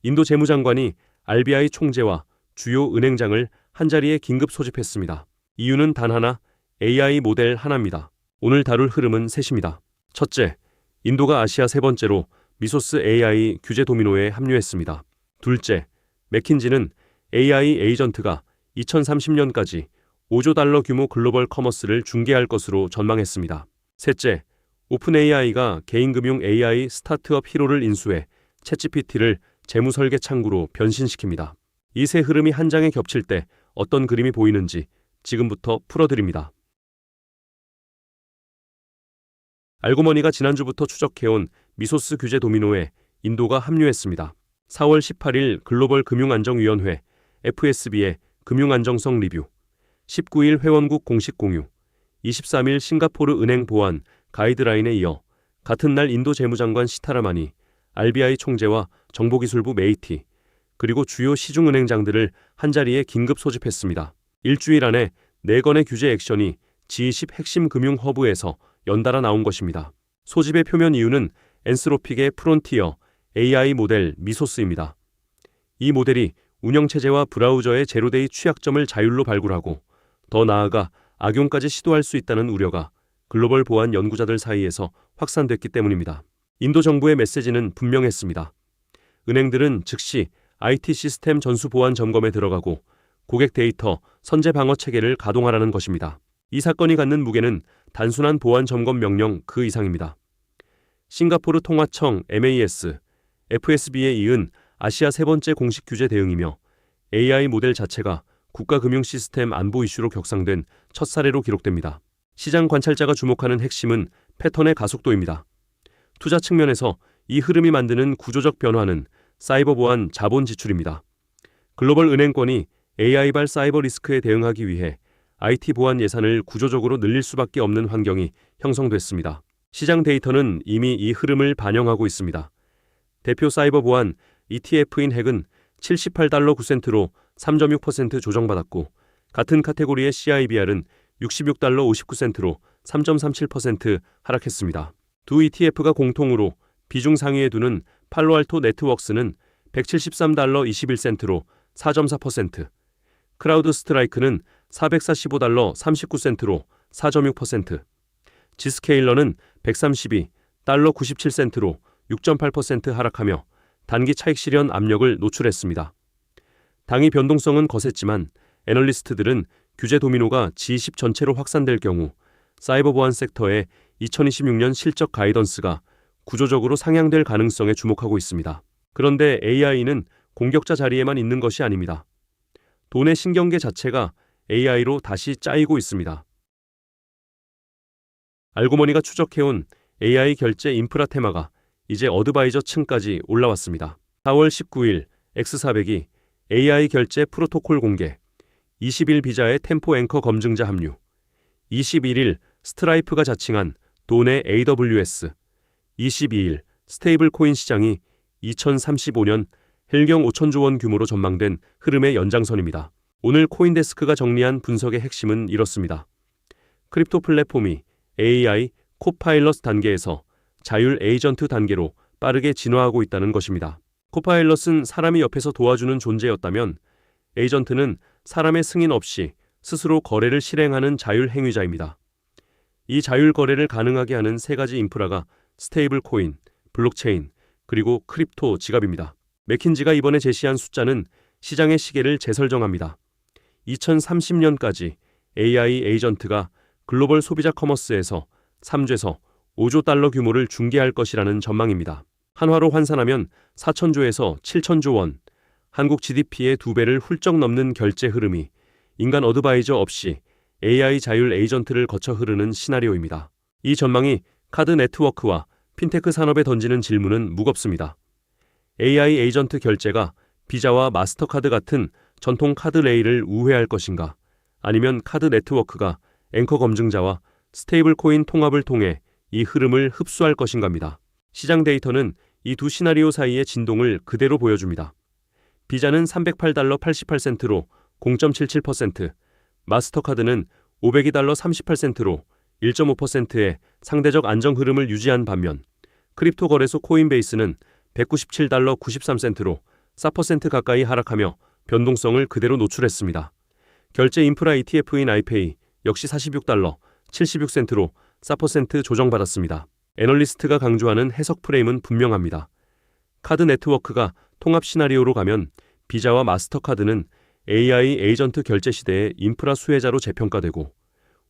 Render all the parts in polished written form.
인도 재무장관이 RBI 총재와 주요 은행장을 한자리에 긴급 소집했습니다. 이유는 단 하나, AI 모델 하나입니다. 오늘 다룰 흐름은 셋입니다. 첫째, 인도가 아시아 세 번째로 미소스 AI 규제 도미노에 합류했습니다. 둘째, 맥킨지는 AI 에이전트가 2030년까지 5조 달러 규모 글로벌 커머스를 중개할 것으로 전망했습니다. 셋째, 오픈AI가 개인금융 AI 스타트업 히로를 인수해 챗GPT를 재무설계 창구로 변신시킵니다. 이 세 흐름이 한 장에 겹칠 때 어떤 그림이 보이는지 지금부터 풀어드립니다. 알고머니가 지난주부터 추적해온 미소스 규제 도미노에 인도가 합류했습니다. 4월 18일 글로벌 금융안정위원회 FSB의 금융안정성 리뷰, 19일 회원국 공식 공유, 23일 싱가포르 은행 보안 가이드라인에 이어 같은 날 인도 재무장관 시타라마니, RBI 총재와 정보기술부 메이티, 그리고 주요 시중은행장들을 한자리에 긴급 소집했습니다. 일주일 안에 4건의 규제 액션이 G20 핵심 금융 허브에서 연달아 나온 것입니다. 소집의 표면 이유는 엔스로픽의 프론티어 AI 모델 미소스입니다. 이 모델이 운영체제와 브라우저의 제로데이 취약점을 자율로 발굴하고 더 나아가 악용까지 시도할 수 있다는 우려가 글로벌 보안 연구자들 사이에서 확산됐기 때문입니다. 인도 정부의 메시지는 분명했습니다. 은행들은 즉시 IT 시스템 전수 보안 점검에 들어가고 고객 데이터 선제 방어 체계를 가동하라는 것입니다. 이 사건이 갖는 무게는 단순한 보안 점검 명령 그 이상입니다. 싱가포르 통화청 MAS, FSB에 이은 아시아 세 번째 공식 규제 대응이며 AI 모델 자체가 국가금융 시스템 안보 이슈로 격상된 첫 사례로 기록됩니다. 시장 관찰자가 주목하는 핵심은 패턴의 가속도입니다. 투자 측면에서 이 흐름이 만드는 구조적 변화는 사이버 보안 자본 지출입니다. 글로벌 은행권이 AI발 사이버 리스크에 대응하기 위해 IT 보안 예산을 구조적으로 늘릴 수밖에 없는 환경이 형성됐습니다. 시장 데이터는 이미 이 흐름을 반영하고 있습니다. 대표 사이버 보안 ETF인 핵은 78달러 9센트로 3.6% 조정받았고, 같은 카테고리의 CIBR은 66달러 59센트로 3.37% 하락했습니다. 두 ETF가 공통으로 비중 상위에 두는 팔로알토 네트워크스는 173달러 21센트로 4.4%, 크라우드 스트라이크는 445달러 39센트로 4.6%, 지스케일러는 132달러 97센트로 6.8% 하락하며 단기 차익 실현 압력을 노출했습니다. 당일 변동성은 거셌지만 애널리스트들은 규제 도미노가 G20 전체로 확산될 경우 사이버 보안 섹터의 2026년 실적 가이던스가 구조적으로 상향될 가능성에 주목하고 있습니다. 그런데 AI는 공격자 자리에만 있는 것이 아닙니다. 돈의 신경계 자체가 AI로 다시 짜이고 있습니다. 알고머니가 추적해온 AI 결제 인프라 테마가 이제 어드바이저 층까지 올라왔습니다. 4월 19일 X400이 AI 결제 프로토콜 공개, 20일 비자의 템포 앵커 검증자 합류, 21일 스트라이프가 자칭한 돈의 AWS, 22일 스테이블 코인 시장이 2035년 헬경 5천조 원 규모로 전망된 흐름의 연장선입니다. 오늘 코인데스크가 정리한 분석의 핵심은 이렇습니다. 크립토 플랫폼이 AI 코파일럿 단계에서 자율 에이전트 단계로 빠르게 진화하고 있다는 것입니다. 코파일럿은 사람이 옆에서 도와주는 존재였다면 에이전트는 사람의 승인 없이 스스로 거래를 실행하는 자율 행위자입니다. 이 자율 거래를 가능하게 하는 세 가지 인프라가 스테이블 코인, 블록체인, 그리고 크립토 지갑입니다. 맥킨지가 이번에 제시한 숫자는 시장의 시계를 재설정합니다. 2030년까지 AI 에이전트가 글로벌 소비자 커머스에서 3조에서 5조 달러 규모를 중개할 것이라는 전망입니다. 한화로 환산하면 4천조에서 7천조 원, 한국 GDP의 2배를 훌쩍 넘는 결제 흐름이 인간 어드바이저 없이 AI 자율 에이전트를 거쳐 흐르는 시나리오입니다. 이 전망이 카드 네트워크와 핀테크 산업에 던지는 질문은 무겁습니다. AI 에이전트 결제가 비자와 마스터카드 같은 전통 카드 레일을 우회할 것인가, 아니면 카드 네트워크가 앵커 검증자와 스테이블 코인 통합을 통해 이 흐름을 흡수할 것인가입니다. 시장 데이터는 이 두 시나리오 사이의 진동을 그대로 보여줍니다. 비자는 308달러 88센트로 0.77%, 마스터카드는 502달러 38센트로 1.5%의 상대적 안정 흐름을 유지한 반면 크립토 거래소 코인베이스는 197달러 93센트로 4% 가까이 하락하며 변동성을 그대로 노출했습니다. 결제 인프라 ETF인 아이페이 역시 $46, 76센트로 4% 조정받았습니다. 애널리스트가 강조하는 해석 프레임은 분명합니다. 카드 네트워크가 통합 시나리오로 가면 비자와 마스터카드는 AI 에이전트 결제 시대의 인프라 수혜자로 재평가되고,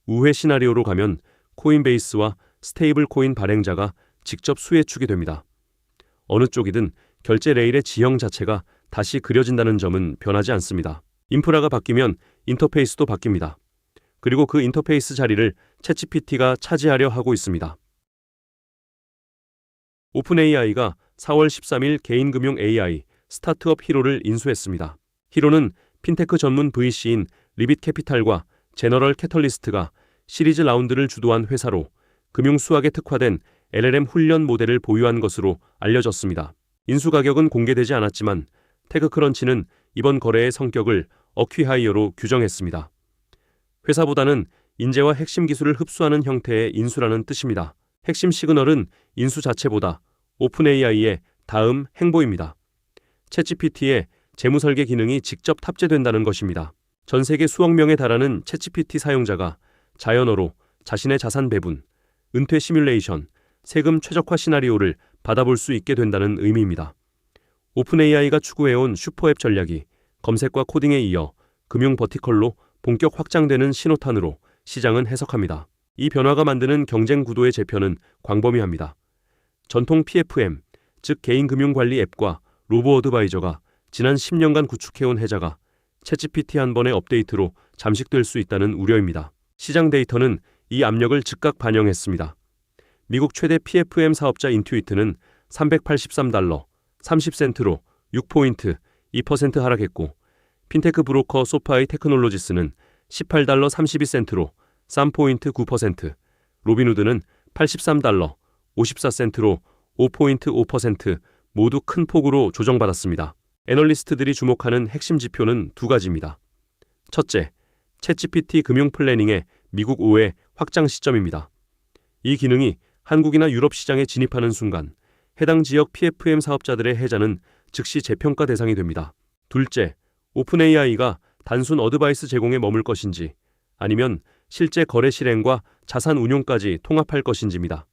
우회 시나리오로 가면 코인베이스와 스테이블 코인 발행자가 직접 수혜축이 됩니다. 어느 쪽이든 결제 레일의 지형 자체가 다시 그려진다는 점은 변하지 않습니다. 인프라가 바뀌면 인터페이스도 바뀝니다. 그리고 그 인터페이스 자리를 챗GPT가 차지하려 하고 있습니다. 오픈AI가 4월 13일 개인금융 AI 스타트업 히로를 인수했습니다. 히로는 핀테크 전문 VC인 리빗캐피탈과 제너럴 캐털리스트가 시리즈 라운드를 주도한 회사로 금융 수학에 특화된 LLM 훈련 모델을 보유한 것으로 알려졌습니다. 인수 가격은 공개되지 않았지만 태그크런치는 이번 거래의 성격을 어퀴하이어로 규정했습니다. 회사보다는 인재와 핵심 기술을 흡수하는 형태의 인수라는 뜻입니다. 핵심 시그널은 인수 자체보다 오픈AI의 다음 행보입니다. 챗GPT의 재무설계 기능이 직접 탑재된다는 것입니다. 전 세계 수억 명에 달하는 챗GPT 사용자가 자연어로 자신의 자산 배분, 은퇴 시뮬레이션, 세금 최적화 시나리오를 받아볼 수 있게 된다는 의미입니다. 오픈AI가 추구해온 슈퍼앱 전략이 검색과 코딩에 이어 금융 버티컬로 본격 확장되는 신호탄으로 시장은 해석합니다. 이 변화가 만드는 경쟁 구도의 재편은 광범위합니다. 전통 PFM, 즉 개인금융관리 앱과 로보어드바이저가 지난 10년간 구축해온 해자가 챗GPT 한 번의 업데이트로 잠식될 수 있다는 우려입니다. 시장 데이터는 이 압력을 즉각 반영했습니다. 미국 최대 PFM 사업자 인투이트는 $383, 30센트로 6포인트, 2% 하락했고, 핀테크 브로커 소파이 테크놀로지스는 $18, 32센트로 3포인트 9%, 로빈후드는 $83, 54센트로 5포인트 5% 모두 큰 폭으로 조정받았습니다. 애널리스트들이 주목하는 핵심 지표는 두 가지입니다. 첫째, 챗GPT 금융 플래닝의 미국 5회 확장 시점입니다. 이 기능이 한국이나 유럽 시장에 진입하는 순간 해당 지역 PFM 사업자들의 해자는 즉시 재평가 대상이 됩니다. 둘째, 오픈AI가 단순 어드바이스 제공에 머물 것인지 아니면 실제 거래 실행과 자산 운용까지 통합할 것인지입니다.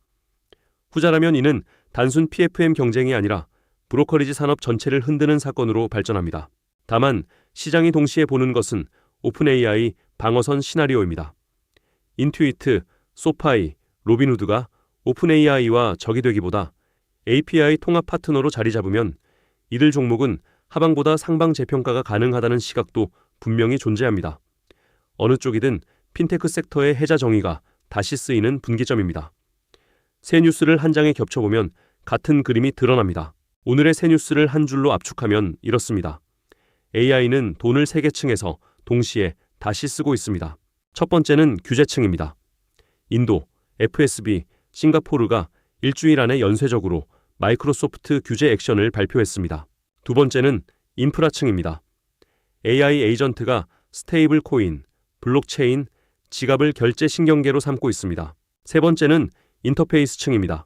후자라면 이는 단순 PFM 경쟁이 아니라 브로커리지 산업 전체를 흔드는 사건으로 발전합니다. 다만 시장이 동시에 보는 것은 오픈AI 방어선 시나리오입니다. 인투이트, 소파이, 로빈후드가 오픈AI와 적이 되기보다 API 통합 파트너로 자리 잡으면 이들 종목은 하방보다 상방 재평가가 가능하다는 시각도 분명히 존재합니다. 어느 쪽이든 핀테크 섹터의 해자 정의가 다시 쓰이는 분기점입니다. 새 뉴스를 한 장에 겹쳐보면 같은 그림이 드러납니다. 오늘의 새 뉴스를 한 줄로 압축하면 이렇습니다. AI는 돈을 세 개 층에서 동시에 다시 쓰고 있습니다. 첫 번째는 규제층입니다. 인도, FSB, 싱가포르가 일주일 안에 연쇄적으로 마이크로소프트 규제 액션을 발표했습니다. 두 번째는 인프라층입니다. AI 에이전트가 스테이블 코인, 블록체인, 지갑을 결제 신경계로 삼고 있습니다. 세 번째는 인터페이스층입니다.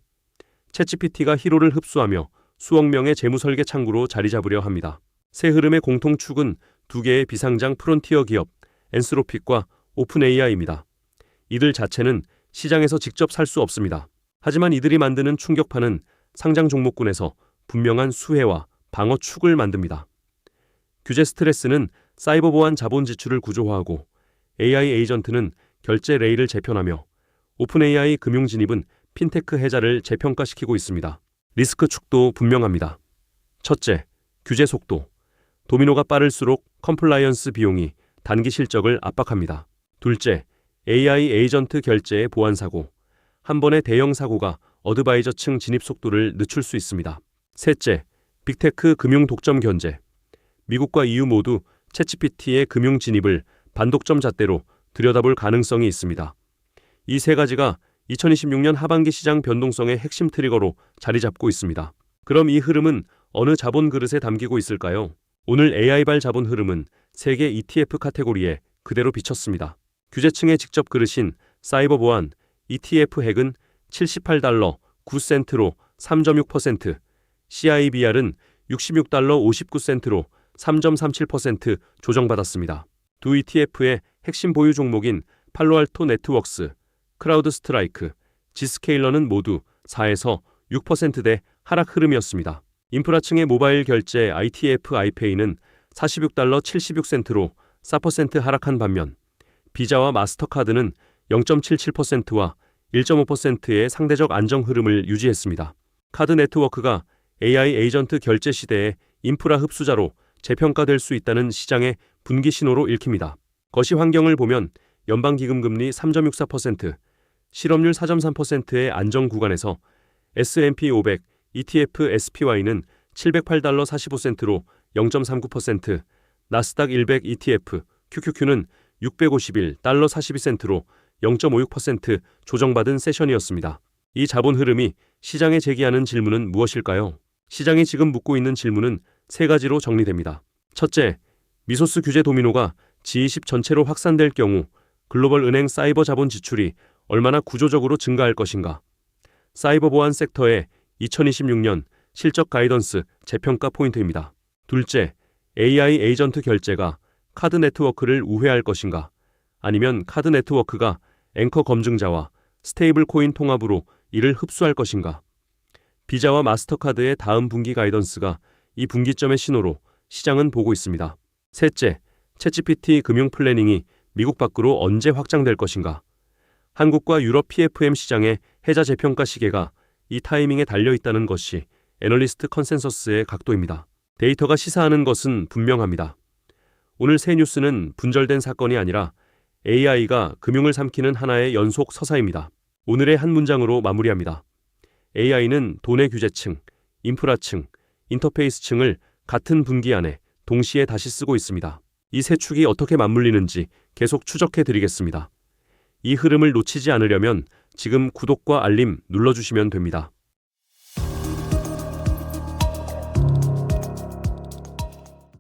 챗GPT가 히로를 흡수하며 수억 명의 재무설계 창구로 자리 잡으려 합니다. 새 흐름의 공통축은 두 개의 비상장 프론티어 기업, 엔스로픽과 오픈AI입니다. 이들 자체는 시장에서 직접 살 수 없습니다. 하지만 이들이 만드는 충격파는 상장 종목군에서 분명한 수혜와 방어축을 만듭니다. 규제 스트레스는 사이버 보안 자본 지출을 구조화하고 AI 에이전트는 결제 레일을 재편하며 오픈AI 금융 진입은 핀테크 해자를 재평가시키고 있습니다. 리스크 축도 분명합니다. 첫째, 규제 속도. 도미노가 빠를수록 컴플라이언스 비용이 단기 실적을 압박합니다. 둘째, AI 에이전트 결제의 보안 사고. 한 번의 대형 사고가 어드바이저층 진입 속도를 늦출 수 있습니다. 셋째, 빅테크 금융 독점 견제. 미국과 EU 모두 챗GPT의 금융 진입을 반독점 잣대로 들여다볼 가능성이 있습니다. 이 세 가지가 2026년 하반기 시장 변동성의 핵심 트리거로 자리 잡고 있습니다. 그럼 이 흐름은 어느 자본 그릇에 담기고 있을까요? 오늘 AI발 자본 흐름은 세계 ETF 카테고리에 그대로 비쳤습니다. 규제층의 직접 그릇인 사이버 보안 ETF 핵은 $78, 9센트로 3.6%, CIBR은 66달러 59센트로 3.37% 조정받았습니다. 두 ETF의 핵심 보유 종목인 팔로알토 네트워크스, 크라우드 스트라이크, 지스케일러는 모두 4에서 6%대 하락 흐름이었습니다. 인프라층의 모바일 결제 ITF 아이페이는 46달러 76센트로 4% 하락한 반면 비자와 마스터카드는 0.77%와 1.5%의 상대적 안정 흐름을 유지했습니다. 카드 네트워크가 AI 에이전트 결제 시대의 인프라 흡수자로 재평가될 수 있다는 시장의 분기 신호로 읽힙니다. 거시 환경을 보면 연방기금금리 3.64%, 실업률 4.3%의 안정 구간에서 S&P 500 ETF SPY는 708달러 45센트로 0.39%, 나스닥 100 ETF QQQ는 651달러 42센트로 0.56% 조정받은 세션이었습니다. 이 자본 흐름이 시장에 제기하는 질문은 무엇일까요? 시장이 지금 묻고 있는 질문은 세 가지로 정리됩니다. 첫째, 미소스 규제 도미노가 G20 전체로 확산될 경우 글로벌 은행 사이버 자본 지출이 얼마나 구조적으로 증가할 것인가? 사이버 보안 섹터의 2026년 실적 가이던스 재평가 포인트입니다. 둘째, AI 에이전트 결제가 카드 네트워크를 우회할 것인가? 아니면 카드 네트워크가 앵커 검증자와 스테이블 코인 통합으로 이를 흡수할 것인가? 비자와 마스터카드의 다음 분기 가이던스가 이 분기점의 신호로 시장은 보고 있습니다. 셋째, 챗GPT 금융 플래닝이 미국 밖으로 언제 확장될 것인가? 한국과 유럽 PFM 시장의 해자 재평가 시계가 이 타이밍에 달려있다는 것이 애널리스트 컨센서스의 각도입니다. 데이터가 시사하는 것은 분명합니다. 오늘 새 뉴스는 분절된 사건이 아니라 AI가 금융을 삼키는 하나의 연속 서사입니다. 오늘의 한 문장으로 마무리합니다. AI는 돈의 규제층, 인프라층, 인터페이스층을 같은 분기 안에 동시에 다시 쓰고 있습니다. 이 세 축이 어떻게 맞물리는지 계속 추적해 드리겠습니다. 이 흐름을 놓치지 않으려면 지금 구독과 알림 눌러주시면 됩니다.